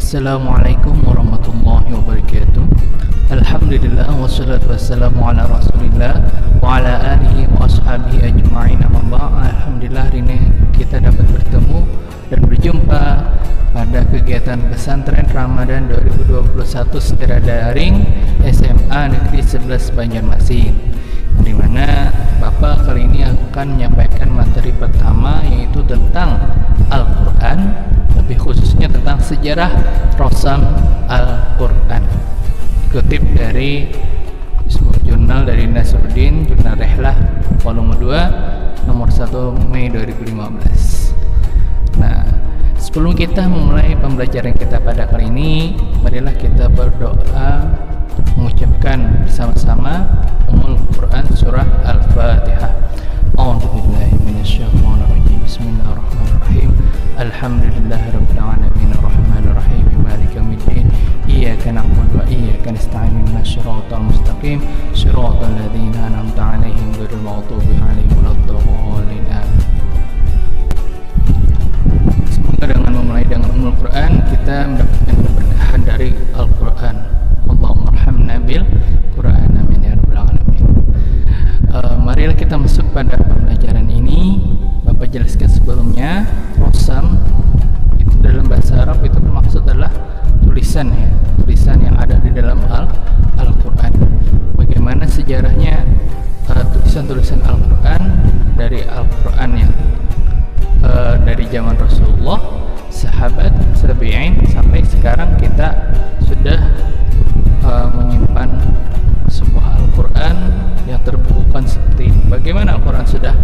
Assalamualaikum warahmatullahi wabarakatuh. Alhamdulillah wassalatu wassalamu ala rasulillah wa ala alihi wa ashabihi ajma'in, amma ba'd. Alhamdulillah hari ini kita dapat bertemu dan berjumpa pada kegiatan pesantren Ramadan 2021 secara daring SMA Negeri 11 Banjarmasin, di mana Bapak kali ini akan menyampaikan materi pertama, yaitu tentang Al-Quran, lebih khususnya tentang sejarah Rosam Al-Quran, dikutip dari jurnal dari Nasruddin, jurnal Rehlah volume 2 nomor 1 Mei 2015. Nah, sebelum kita memulai pembelajaran kita pada kali ini, marilah kita berdoa mengucapkan bersama-sama Ummul Quran surah Al-Fatihah. A'udzubillahi minasyaitonirrajim. Bismillahirrahmanirrahim. Alhamdulillahirabbil alamin arrahmanir rahim maliki yaumiddin. Iyyaka na'budu wa iyyaka nasta'in ihdinas siratal mustaqim siratal ladzina an'amta 'alaihim ghairil maghdubi 'alaihim waladdallin. Semoga dengan memulai dengan Ummul Quran kita mendapatkan keberkahan dari Al-Quran. Allahumma arhamna bil Quran, amin ya rabbal alamin. Marilah kita masuk pada pembelajaran ini. Bapak jelaskan sebelumnya, Rosam itu dalam bahasa Arab itu bermaksud adalah tulisan, ya, tulisan yang ada di dalam Al-Quran. Bagaimana sejarahnya tulisan-tulisan Al-Quran, dari Al-Quran yang dari zaman Rasulullah, sahabat, tabi'in, sampai sekarang kita sudah menyimpan sebuah Al-Quran yang terbukukan seperti ini. Bagaimana Al-Quran sudah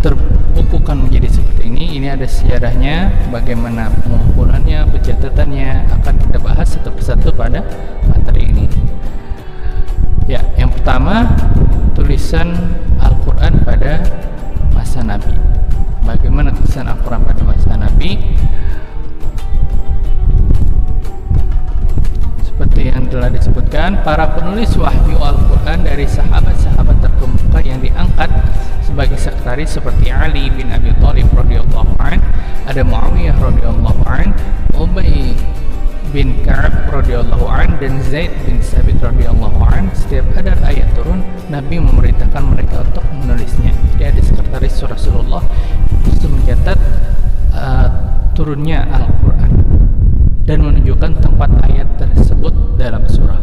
terbukukan menjadi seperti ini? Ini ada sejarahnya, bagaimana pengumpulannya, pencatatannya, akan kita bahas satu persatu pada materi ini. Ya, yang pertama, tulisan Al-Quran pada masa Nabi. Bagaimana tulisan Al-Quran pada masa Nabi? Seperti yang telah disebutkan, para penulis wahyu Al-Quran dari sahabat-sahabat terkemuka yang diangkat sebagai sekretaris seperti Ali bin Abi Thalib radhiyallahu an, ada Muawiyah radhiyallahu an, Ubay bin Ka'ab radhiyallahu an, dan Zaid bin Sabit radhiyallahu an. Setiap ada ayat turun, Nabi memerintahkan mereka untuk menulisnya. Jadi ada sekretaris Rasulullah untuk mencatat turunnya Al-Quran dan menunjukkan tempat ayat tersebut dalam surah.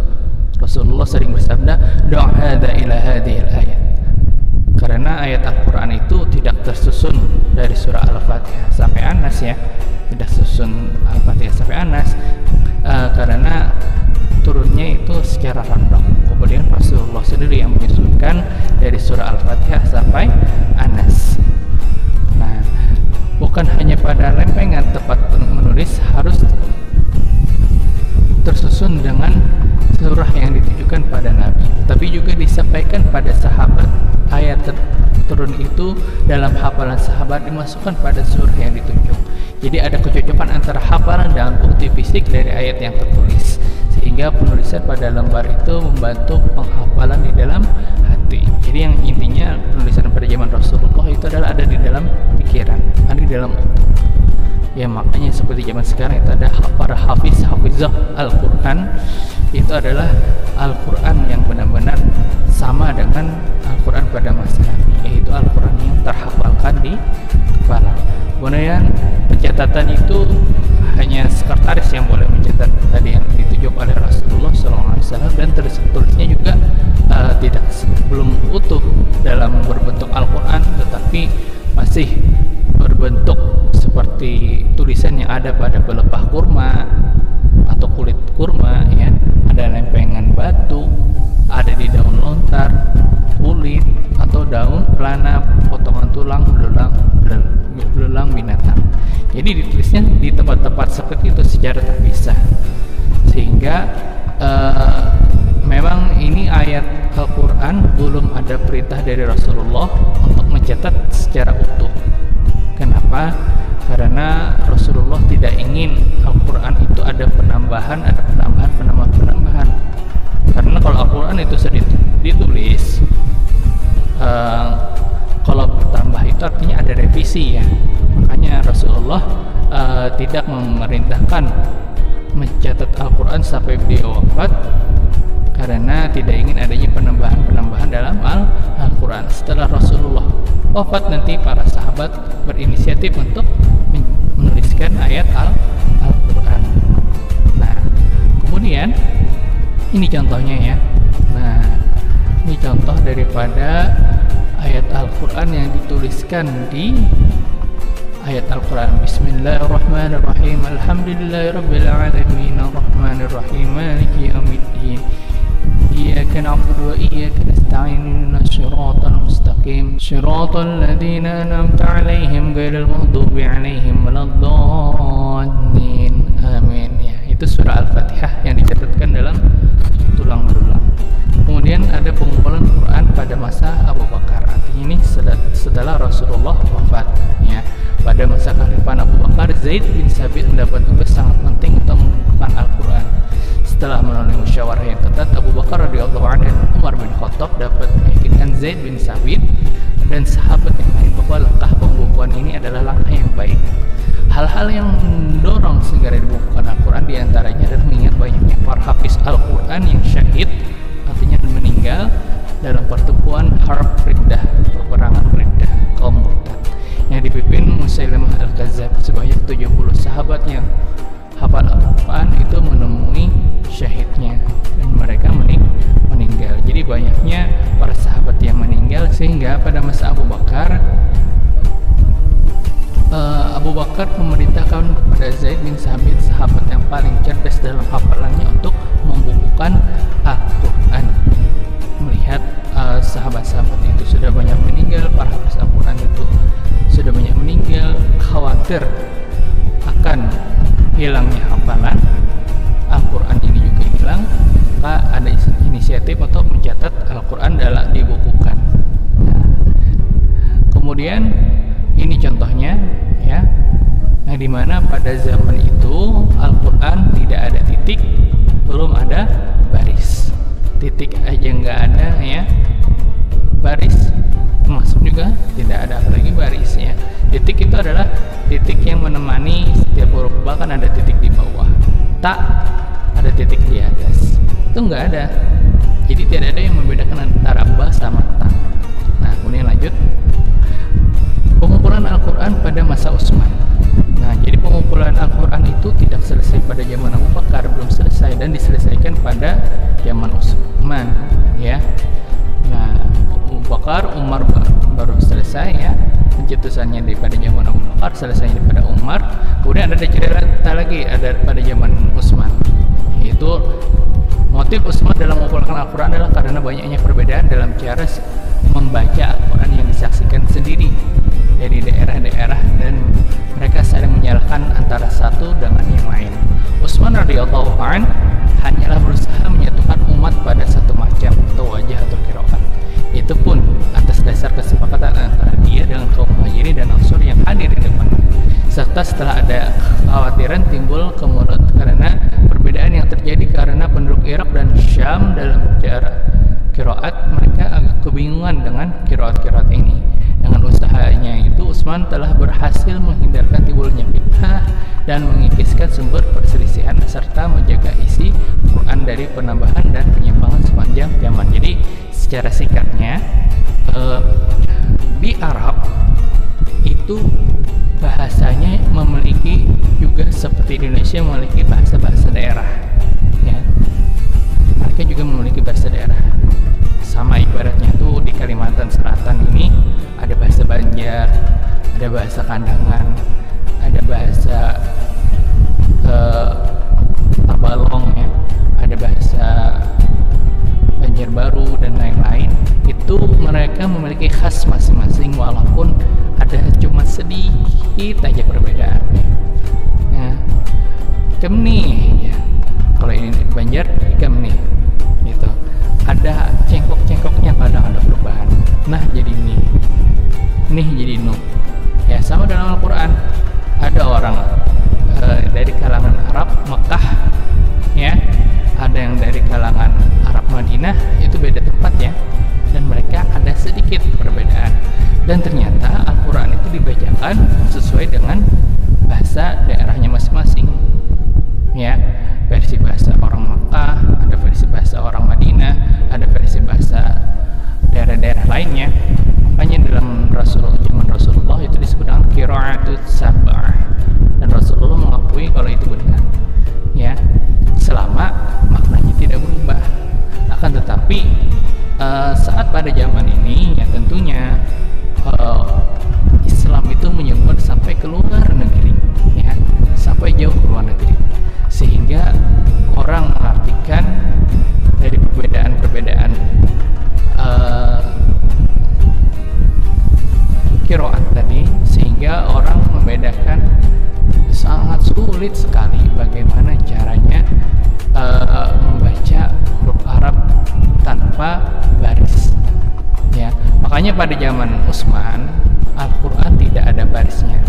Rasulullah sering bersabda, "Doa hadza ila hadhil ayat." Karena ayat Al-Quran itu tidak tersusun dari surah Al-Fatihah sampai An-Nas, ya, tidak susun Al-Fatihah sampai An-Nas, karena turunnya itu secara random. Kemudian Rasulullah sendiri yang menyusunkan dari surah Al-Fatihah sampai An-Nas. Nah, bukan hanya pada lempengan tempat menulis harus tersusun dengan surah yang ditujukan pada Nabi, tapi juga disampaikan pada sahabat. Ayat turun itu dalam hafalan sahabat dimasukkan pada surah yang ditunjuk. Jadi ada kecocokan antara hafalan dan bukti fisik dari ayat yang tertulis, sehingga penulisan pada lembar itu membantu penghafalan di dalam hati. Jadi yang intinya penulisan pada zaman Rasulullah itu adalah ada di dalam pikiran, ada di dalam otak. Ya, makanya seperti zaman sekarang itu ada para hafizah Al-Quran, itu adalah Al-Quran yang benar-benar sama dengan Al-Quran pada masa Nabi, yaitu Al-Quran yang terhafalkan di kepala. Kemudian pencatatan itu hanya sekretaris yang boleh mencatat tadi yang ditunjuk oleh Rasulullah SAW, dan tulisnya juga belum utuh dalam berbentuk Al-Quran, tetapi masih berbentuk seperti tulisan yang ada pada pelepah kurma atau kulit kurma, ya, ada lempengan batu, ada di daun lontar, kulit atau daun pelana, potongan tulang, belulang binatang. Jadi ditulisnya di tempat-tempat seperti itu secara terpisah, sehingga memang ini ayat Al-Quran belum ada perintah dari Rasulullah untuk mencatat secara utuh. Kenapa? Karena Rasulullah tidak ingin Al-Quran itu ada penambahan. Karena kalau Al-Quran itu sudah ditulis, kalau bertambah itu artinya ada revisi, ya. Makanya Rasulullah tidak memerintahkan mencatat Al-Quran sampai beliau wafat, karena tidak ingin adanya penambahan dalam Al-Quran. Setelah Rasulullah wafat nanti para sahabat berinisiatif untuk menuliskan ayat Al-Quran. Nah, kemudian ini contohnya ya. Nah, ini contoh daripada ayat Al-Quran yang dituliskan di ayat Al-Quran. Bismillahirrahmanirrahim. Alhamdulillahirabbil alamin arrahmanirrahim maliki yaumiddin. Iyyaka na'budu wa iyyaka nasta'in ihdinas siratal mustaqim siratal ladzina an'amta 'alaihim ghairil maghdubi 'alaihim waladdallin. Amin. Ya, itu surah Al-Fatihah yang dicatatkan dalam tulang belulang. Kemudian ada pengumpulan Quran pada masa Abu Bakar. Artinya ini setelah Rasulullah wafat ya. Pada masa kekhalifahan Abu Bakar, Zaid bin Sabit mendapat tugas sangat penting untuk mengumpulkan Al-Quran. Setelah melalui musyawarah yang ketat, Abu Bakar radhiyallahu anhu dan Umar bin Khattab dapat meyakinkan Zaid bin Sabit dan sahabat yang lain bahwa langkah pembukuan ini adalah langkah yang baik. Hal-hal yang mendorong segera dibukukan Al-Quran diantaranya adalah mengingat banyaknya para hafiz Al-Quran yang syahid, artinya meninggal dalam pertempuran Harb Riddah, peperangan Riddah kaum Murtad yang dipimpin Musailamah Al-Kadzdzab. Sebanyak 70 sahabat yang hafal Al-Quran itu menemui syahidnya dan mereka meninggal. Jadi banyaknya para sahabat yang meninggal sehingga pada masa Abu Bakar memerintahkan kepada Zaid bin Sabit, sahabat yang paling cerdas dalam hafalannya, untuk membukukan Al-Quran. Melihat sahabat-sahabat itu sudah banyak meninggal, para hafiz Al-Quran itu sudah banyak meninggal, khawatir akan hilangnya hafalan Al-Quran ini juga hilang, maka ada inisiatif untuk mencatat Al-Quran dalam dibukukan. Nah, kemudian ini contohnya ya, yang dimana pada zaman itu Al-Quran tidak ada titik, belum ada baris, titik aja nggak ada ya, baris masuk juga tidak ada, apalagi baris ya. Titik itu adalah titik yang menemani setiap huruf, bahkan ada titik di bawah. Tak ada titik di atas, itu nggak ada. Jadi tidak ada yang membedakan antara ba sama ta. Nah, kemudian lanjut pengumpulan Al-Quran pada masa Utsman. Nah, jadi pengumpulan Al-Quran itu tidak selesai pada zaman Abu Bakar, belum selesai, dan diselesaikan pada zaman Utsman ya. Nah, Abu Bakar, Umar baru selesai ya, pencetusannya daripada zaman Abu Bakar, selesainya daripada Umar. Kemudian ada cerita lagi ada pada zaman Utsman, yaitu motif Utsman dalam mengumpulkan Al-Quran adalah karena banyaknya perbedaan dalam cara membaca Al-Quran yang disaksikan sendiri dari daerah-daerah, dan mereka saling menyalahkan antara satu dengan yang lain. Utsman radhiyallahu anhu hanyalah berusaha menyatukan umat pada satu macam atau wajah atau qiraat. Itu pun atas dasar kesepakatan antara dia dengan kaum Muhajirin dan Ansor yang hadir di depan, serta setelah ada kekhawatiran timbul kemudaratan karena perbedaan yang terjadi karena penduduk Irak dan Syam dalam cara qiraat, mereka agak kebingungan dengan qiraat-qiraat ini. Dengan usahanya itu, Utsman telah berhasil menghindarkan timbulnya fitnah dan mengikiskan sumber perselisihan serta menjaga isi Quran dari penambahan dan penyimpangan sepanjang zaman. Jadi secara singkatnya, di Arab itu bahasanya memiliki juga seperti Indonesia memiliki bahasa-bahasa daerah ya. Mereka juga memiliki bahasa daerah, sama ibaratnya tuh di Kalimantan Selatan ini ada bahasa Banjar, ada bahasa Kandangan, ada bahasa Tabalong ya, ada bahasa Banjarbaru dan lain-lain. Itu mereka memiliki khas masing-masing, walaupun ada cuma sedikit aja perbedaannya ya. Ikam nih ya, kalau ini Banjar ikam nih gitu, ada cengkok-cengkoknya, kadang ada perubahan. Nah, jadi nih jadi nu ya. Sama dalam Al-Quran, ada orang dari kalangan Arab Mekah ya, ada yang dari kalangan Arab Madinah, itu beda tempat ya, dan mereka ada sedikit perbedaan. Dan ternyata Al-Quran itu dibacakan sesuai dengan bahasa daerahnya masing-masing ya. pada zaman ini ya tentunya Islam itu menyebar sampai ke luar negeri, ya, sampai jauh ke luar negeri, sehingga orang mengartikan dari perbedaan-perbedaan qiraat tadi, sehingga orang membedakan sangat sulit sekali bagaimana caranya membaca huruf Arab tanpa baris, ya. Makanya pada zaman Utsman Al-Quran tidak ada barisnya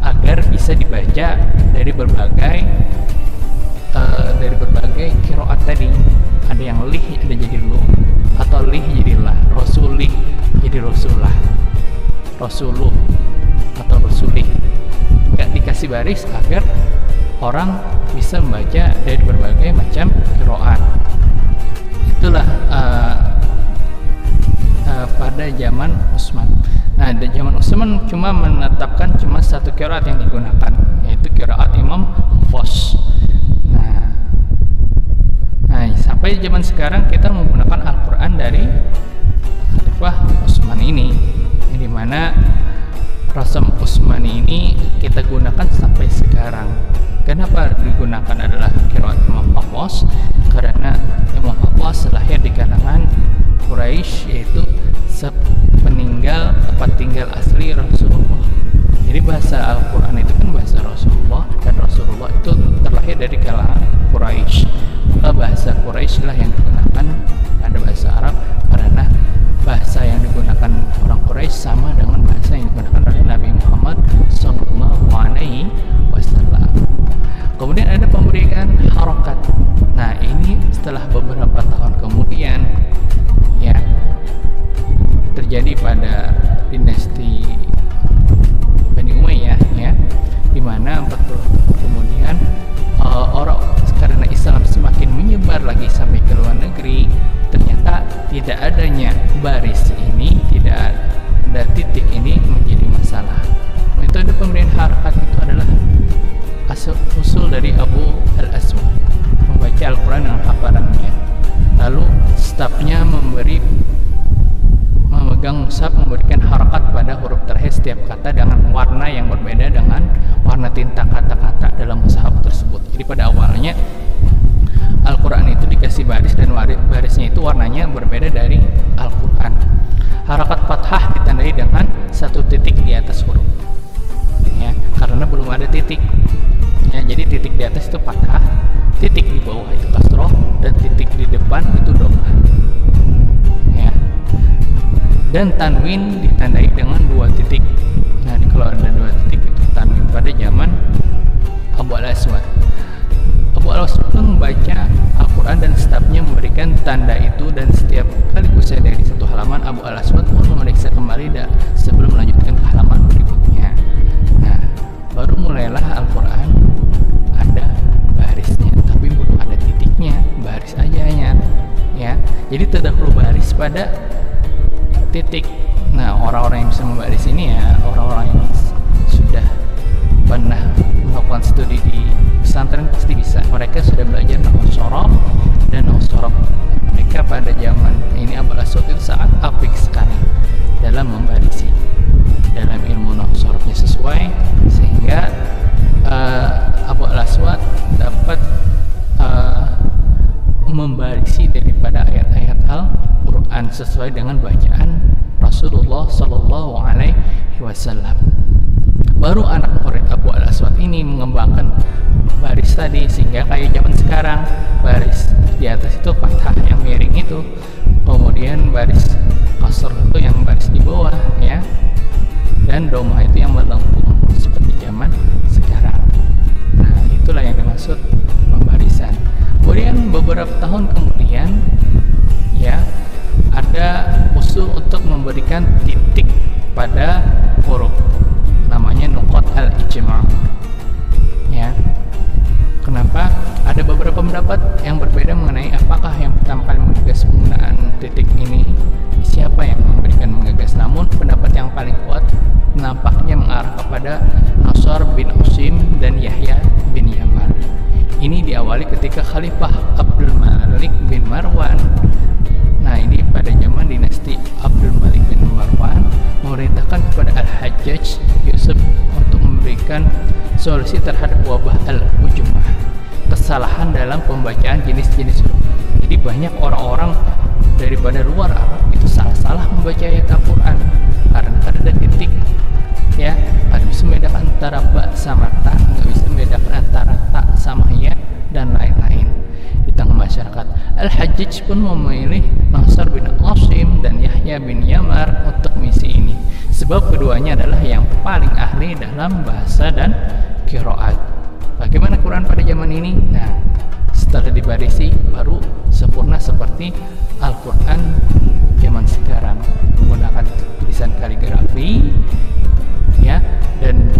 agar bisa dibaca dari berbagai qiraat tadi. Ada yang lih ada jadi lu, atau lih jadi lah, rasulih jadi rasulah, rasuluh atau rasulih. Nggak dikasih baris agar orang bisa membaca dari berbagai macam qiraat. Itulah pada zaman Utsman. Nah, di zaman Utsman cuma menetapkan cuma satu qiraat yang digunakan, yaitu qiraat Imam Hafs. Nah, sampai zaman sekarang kita menggunakan Al-Quran dari Khalifah Utsman ini, di mana Rasam Utsmani ini kita gunakan sampai sekarang. Kenapa digunakan adalah qiraat Imam Hafs? Karena Imam Hafs lahir di kalangan Quraisy, yaitu sepeninggal tempat tinggal asli Rasulullah. Jadi bahasa Al-Quran itu kan bahasa Rasulullah, dan Rasulullah itu terlahir dari kalangan Quraisy. Maka bahasa Quraisy lah yang digunakan pada bahasa Arab, karena bahasa yang digunakan orang Quraisy sama dengan bahasa yang digunakan oleh Nabi Muhammad SAW. Kemudian ada pemberian harokat. Nah, ini setelah beberapa tahun kemudian, ya, terjadi pada dinasti Bani Umayyah, ya, di mana 40 tahun kemudian orang, karena Islam semakin menyebar lagi sampai ke luar negeri, ternyata tidak adanya baris ini, tidak ada titik ini menjadi masalah. Metode pemberian harakat itu adalah usul dari Abu Al-Aswad, membaca Al-Quran dengan hafalannya, lalu stafnya memegang mushaf, memberikan harakat pada huruf terakhir setiap kata dengan warna yang berbeda dengan warna tinta kata-kata dalam mushaf tersebut. Jadi pada awalnya Al-Quran itu dikasih baris, dan barisnya itu warnanya berbeda dari Al-Quran. Harakat fathah ditandai dengan satu titik di atas huruf, ya, karena belum ada titik, ya. Jadi titik di atas itu fathah, titik di bawah itu kasroh, dan titik di depan itu dhammah, ya. Dan tanwin ditandai dengan dua titik. Nah, kalau ada dua titik itu tanwin pada zaman Abu Al-Aswad. Abu Al-Aswad membaca Al-Quran dan stafnya memberikan tanda itu, dan setiap kali usai dari satu halaman, Abu Al-Aswad pun memeriksa kembali sebelum melanjutkan ke halaman berikutnya. Nah, baru mulailah Al-Quran ada barisnya, tapi belum ada titiknya, baris aja ya. Jadi terdahulu baris pada titik. Nah, orang-orang yang bisa membaris ini ya orang-orang yang sudah pernah melakukan studi di pesantren pasti bisa. Mereka sudah belajar nahwu shorof, dan nahwu shorof mereka pada zaman ini Abu Al-Aswad itu sangat apik sekali dalam membarisi, dalam ilmu nahwu shorofnya sesuai, sehingga Abu Al-Aswad dapat membarisi daripada ayat-ayat Al-Quran sesuai dengan bacaan Rasulullah Sallallahu Alaihi Wasallam. Baru anak murid Abu Al-Aswad ini mengembangkan baris tadi, sehingga kayak zaman sekarang baris di atas itu fathah yang miring itu, kemudian baris kasr itu yang baris di bawah, ya, dan dhammah itu yang melengkung seperti zaman sekarang. Nah, itulah yang dimaksud pembarisan. Kemudian beberapa tahun kemudian, ya, ada usul untuk memberikan titik pada huruf, namanya nuqat al-ijma', ya. Kenapa? Ada beberapa pendapat yang berbeda mengenai apakah yang pertama kali menggagas penggunaan titik ini, siapa yang menggagas. Namun pendapat yang paling kuat nampaknya mengarah kepada Nasr bin Usim dan Yahya bin Yaman. Ini diawali ketika Khalifah Abdul Malik bin Marwan. Nah, ini pada zaman dinasti Abdul Malik bin Marwan memerintahkan kepada Al-Hajjaj Yusuf untuk memberikan solusi terhadap wabah al-ujumah, kesalahan dalam pembacaan jenis-jenis huruf. Jadi banyak orang-orang daripada luar Arab itu salah-salah membaca ayat Al-Quran karena ada titik, ya, nggak bisa membedakan antara ba sama ta, nggak bisa membedakan antara ta sama ya, dan lain-lain di tengah masyarakat. Al-Hajjaj pun memilih Nasr bin Asim dan Yahya bin Yamar untuk misi ini, sebab keduanya adalah yang paling ahli dalam bahasa dan qiraat. Bagaimana Quran pada zaman ini? Nah, setelah dibarisi baru sempurna seperti Al-Quran zaman sekarang, menggunakan tulisan kaligrafi, ya, dan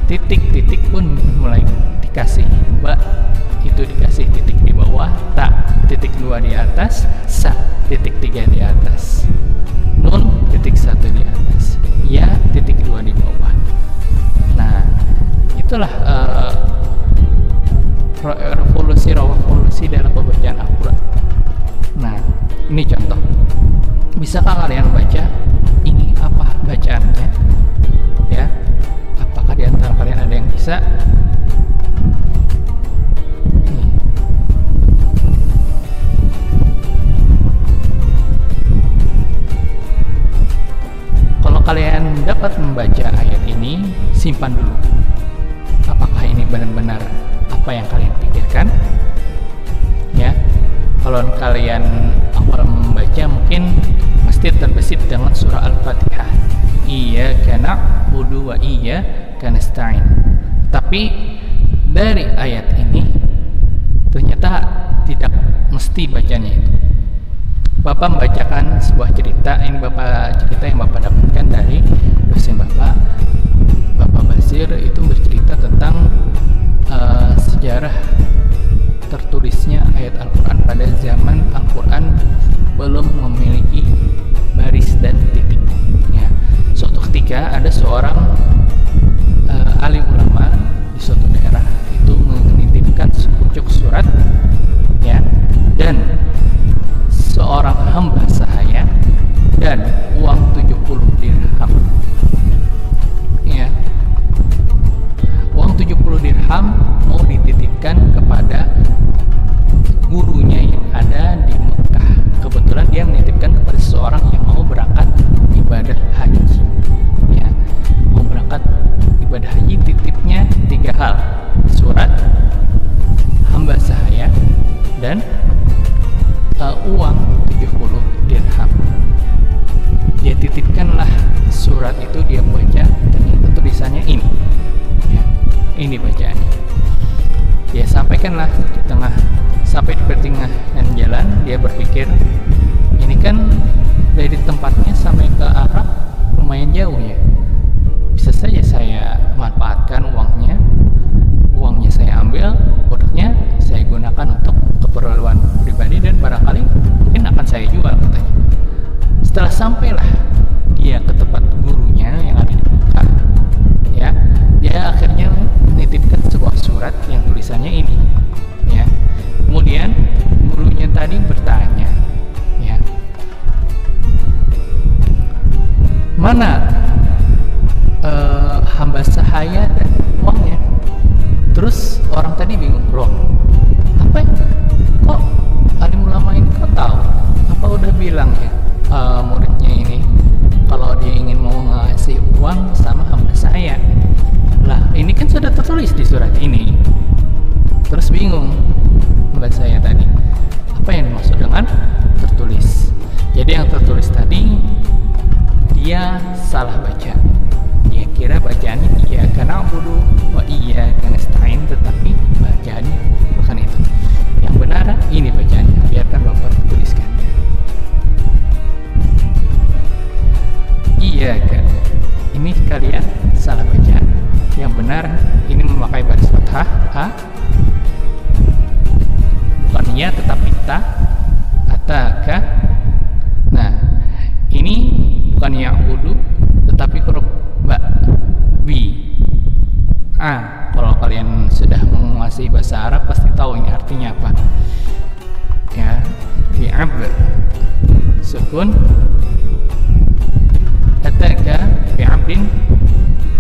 titik-titik pun mulai dikasih. Ba itu dikasih titik di bawah, ta titik 2 di atas, sa titik 3 di atas, nun titik 1 di atas, ya titik 2 di bawah. Nah, itulah revolusi dalam pembacaan Al-Quran. Nah, ini contoh. Bisakah kalian baca ini apa bacaannya? Ya, apakah di antara kalian ada yang bisa? Kalau kalian dapat membaca ayat ini, simpan dulu. Apakah ini benar-benar apa yang kalian pikirkan? Ya, kalau kalian awal membaca mungkin pasti terbesit dengan surah Al-Fatihah, iyyaka na'budu wa iyyaka nasta'in. Tapi dari ayat ini ternyata tidak mesti bacanya itu. Bapak membacakan sebuah cerita, ini cerita yang Bapak dapatkan dari dosen Bapak Basir, itu bercerita tentang sejarah tertulisnya ayat Al-Quran pada zaman Al-Quran belum memiliki baris dan titik. Ya. Suatu ketika ada seorang alim ulama di suatu daerah itu menitipkan sepucuk surat, ya, dan seorang hamba sahaya dan uang 70 dirham. Ya. Uang 70 dirham mau dititipkan kepada gurunya yang ada di Mekah. Kebetulan dia menitipkan kepada seseorang yang mau berangkat ibadah haji. Ya, mau berangkat ibadah haji, titipnya 3 hal: surat, hamba sahaya, dan uang 70 dirham. Dia titipkanlah surat itu, dia baca, ternyata tulisannya ini. Ya, ini bacaannya. Dia sampaikanlah sampai di pertengahan jalan, dia berpikir, ini kan dari tempatnya sampai ke Arab lumayan jauh ya, bisa saja saya manfaatkan uangnya saya ambil, produknya saya gunakan untuk keperluan pribadi dan barangkali mungkin akan saya jual, katanya. Setelah sampailah dia ke tempat gurunya yang ada di Mekah, ya, dia akhirnya menitipkan sebuah surat yang tulisannya ini, ya. Kemudian gurunya tadi bertanya, ya, mana hamba sahaya dan uangnya? Terus orang tadi bingung, loh, apa ya? Kok alim ulama ini kok tahu? Apa udah bilang ya muridnya ini kalau dia ingin mau ngasih uang sama hamba sahaya? Lah, ini kan sudah tertulis di surat ini. Terus bingung hamba saya tadi, apa yang dimaksud dengan tertulis? Jadi yang tertulis tadi dia salah baca. Dia kira bacaannya iyyaka na'budu wa iyyaka nasta'in, tetapi bacaannya bukan itu. Yang benar ini bacaannya. Biarkan Bapak tuliskannya. Iyyaka, ini kalian salah baca. Yang benar ini memakai baris fathah, ha, bukan ya tetapi ta, ataka. Nah, ini bukan ya'budu tetapi huruf ba, bi, a. Kalau kalian sudah menguasai bahasa Arab pasti tahu ini artinya apa, ya. Bi'ab, sukun. Ataka bi'abdin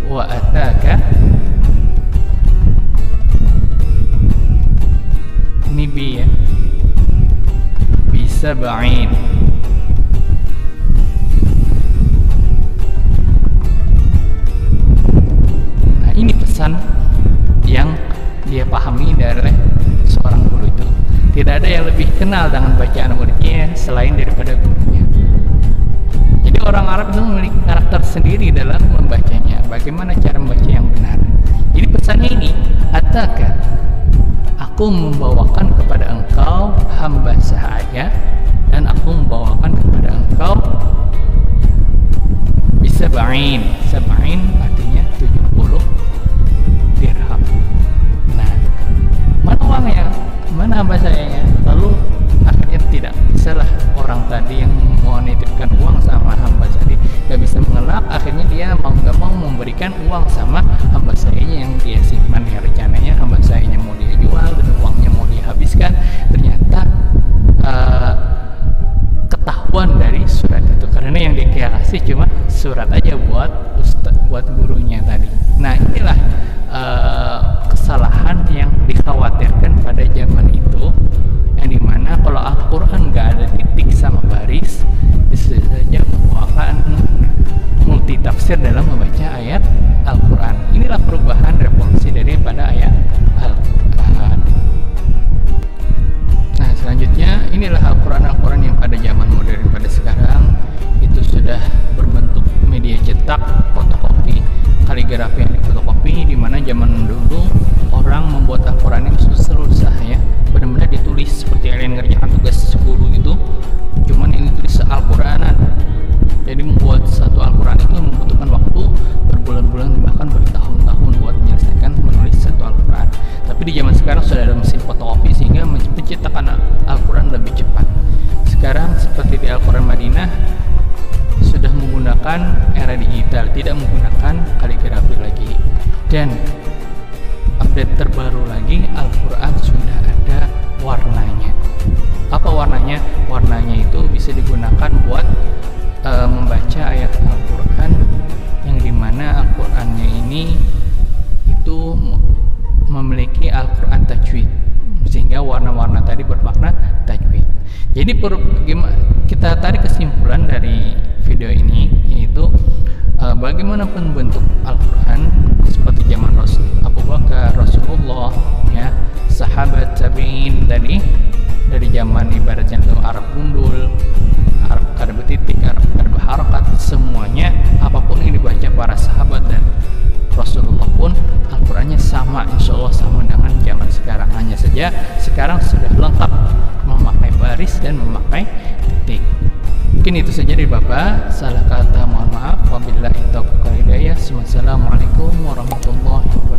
wa ataka, ini bi ya, bisa ba'in. Nah, ini pesan yang dia pahami dari seorang guru itu. Tidak ada yang lebih kenal dengan bacaan muridnya selain daripada gurunya. Jadi orang Arab itu memiliki karakter sendiri dalam membacanya. Bagaimana cara membaca yang benar? Jadi pesannya ini, ataka, aku membawakan kepada engkau hamba sahaya, dan aku membawakan kepada engkau bisab'in. Sab'in artinya 70 dirham. Nah, mana uangnya? Mana hamba sayanya? Lalu akhirnya tidak bisalah orang tadi yang mau nitipkan uang sama hamba tadi gak bisa mengelak. Akhirnya dia mau gak mau memberikan uang sama hamba sayanya yang dia simpan. Ya, rencananya hamba sayanya mau dia jual dan uangnya mau dihabiskan. Ternyata ketahuan dari surat itu, karena yang dia kasih cuma surat aja buat gurunya tadi. Nah, inilah kesalahan yang dikhawatirkan pada zaman itu, yang dimana kalau Al-Quran gak ada titik sama baris, bisa saja membawakan multi tafsir dalam membaca ayat Al-Quran. Inilah perubahan revolusi daripada ayat Al-Quran. Nah, selanjutnya inilah Al-Quran yang pada zaman modern pada sekarang itu sudah berbentuk media cetak, fotokopi, kaligrafi yang difotokopi, di mana zaman dulu orang membuat Al-Quran itu susah ya, benar-benar ditulis seperti kalian ngerjakan tugas guru gitu, cuman ini tulis Al-Quranan. Jadi membuat satu Al-Quran itu membutuhkan waktu berbulan-bulan bahkan bertahun-tahun buat menyelesaikan menulis satu Al-Quran. Tapi di zaman sekarang sudah ada mesin fotokopi sehingga pencetakan Al-Quran lebih cepat. Sekarang seperti di Al-Quran Madinah sudah menggunakan era digital, tidak menggunakan kaligrafi lagi. Dan update terbaru lagi, Al-Quran sudah ada warnanya. Apa warnanya? Warnanya itu bisa digunakan buat membaca ayat Al-Quran, yang dimana Al-Qurannya ini itu memiliki Al-Quran tajwid, sehingga warna-warna tadi bermakna tajwid. Jadi kita tarik kesimpulan dari video ini, yaitu bagaimanapun bentuk Al-Quran, seperti zaman Abu Bakar, Rasulullah, ya, sahabat tabi'in tadi, dari zaman ibaratnya itu Arab gundul, Arab kada betitik, Arab kada berharakat, semuanya apapun yang dibaca para sahabat dan Rasulullah pun Al-Qurannya sama, insya Allah sama dengan zaman sekarang. Hanya saja sekarang sudah lengkap memakai baris dan memakai titik. Mungkin itu saja dari Bapak. Salah kata mohon maaf. Wabillahi taufiq wal hidayah. Wassalamualaikum warahmatullahi wabarakatuh.